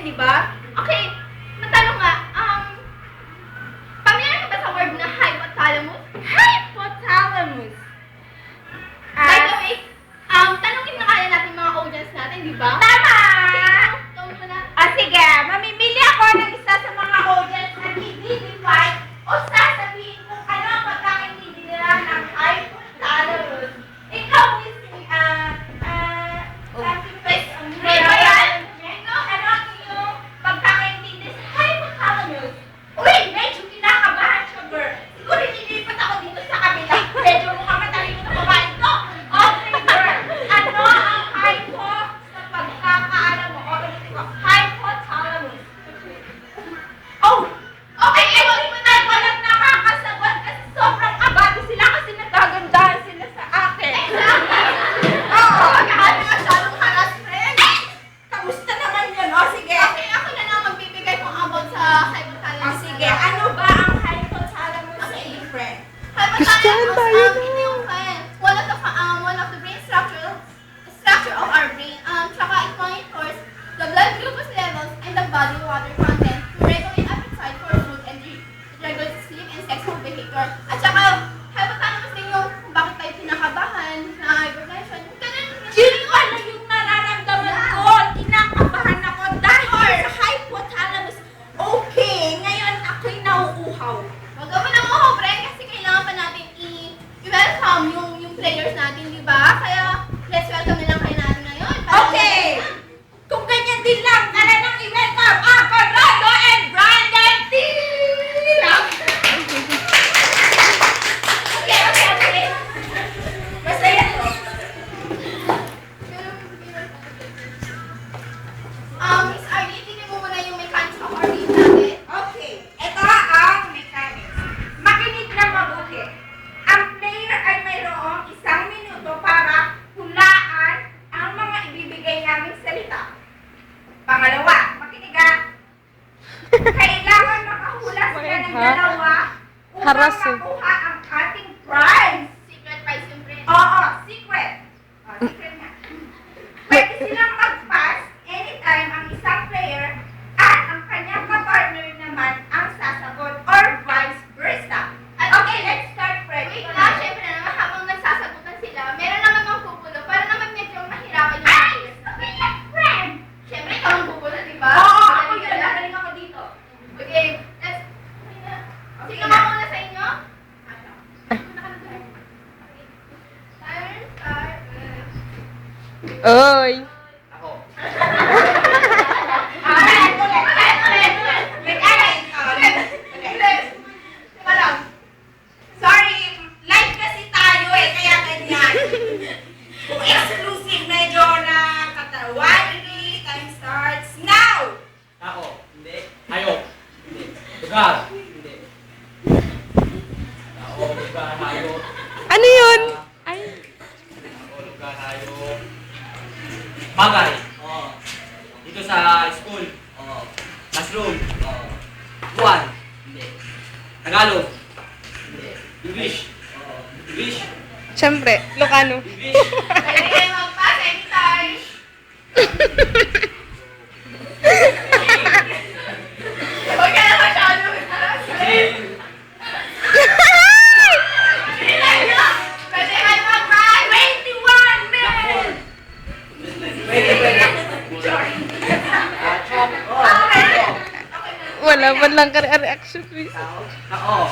natin, di ba? Okay, matanong nga, pamilyar ka ba sa word na hypothalamus? Hypothalamus. By the way, tanongin na kaya natin mga audience natin, di ba? Tama! Ikaw muna. Sige, mamimili ako ng isa sa mga audience na i-define o sasabihin kung ano ang pagkakaintindi nila ng hypothalamus. Ikaw, Miss, ano ang iyong pagkakaintindi sa hypothalamus? Uy, medyo kinakabahan siya, girl. Siguro nilipat ako dito sa kabila. Medyo mukhang matalino na babae to. Okay, girl. Ano ang hypo sa pagkakaalam mo? O, ulitin ko, hypothalamus. Oh! Okay, hindi mo na walang nakakasagot kasi sobrang abado sila kasi nagagandahan sila sa akin. Oo! Kahit masyadong haras, friend. Kamusta naman yun? O, sige. Okay, ako na lang magbibigay kung about sa O, hypothalamus. sige. Ano ba ang hypothalamus sa iyo, friend? Christian tayo na. One of the brain structure of our brain. Tsaka it monitors the blood glucose levels and the body water content to regulate appetite for food and regulate sleep and sexual behavior. At tsaka hypothalamus din yung kung bakit tayo kinakabahan na hypertension. Ganun Yun pala yung nararamdaman ko. Kinakabahan ako dahil sa hypothalamus. Okay, ngayon ako'y nauuhaw. Wag ka pa nang uhobre kasi kailangan pa natin i-welcome yung players natin, di ba? Kaya let's welcome na lang kayo natin ngayon. Okay! Kung ganyan din lang, tara nang i-welcome ang Conrado and Brandon Tila! Okay. Masaya to. Miss Arlie, tingnan mo muna yung mechanics of our game natin. Okay, ito ang mechanics. Makinig na mabuti. Ang player ay mayroong 1 minuto para hulaan ang mga ibibigay naming salita. Pangalawa, makinig ha. Kailangan makahula sila ng dalawa upang Haras eh. makuha ang ating prize. Secret prize yung friend. Oo, secret. Secret nga. Pwede silang mag-pass anytime ang isang player at ang kanyang kapartner naman ang sasagot or vice versa. Okay, let's start, Fred. Wait lang, syempre naman habang nagsasagutan sila, meron naman mga pupulo para naman medyo mahirapan yung Ay! Sabi niya, friend! Syempre, ikaw ang pupulo, di ba? Oo, ako yun. Nagaling ako dito. Okay, let's... Sige nga muna sa inyo. Timer, start. Oy. Ulit. Nag-aray. Ulit. Teka lang. Sorry, live kasi tayo eh, kaya ganyan. Kung exclusive, medyo nakakatawan. Time starts now! Ako, hindi. Hayop, hindi. Lugar, hindi. Ako, lugar, hayop. Ano yun? Ay. Ako, lugar, hayop. Bagay, oo. Dito sa school, oo. Classroom, oo. Buwan, hindi. Tagalog, hindi. English, oo. English, Siyempre, Lucano. English. Pwede kayo mag-pass anytime. Huwag ka na masyado. Jail, Pwede kayo mag-pass. 21 minutes! pwede. Chop, oo. Wala man lang ka reaction, please. Tao,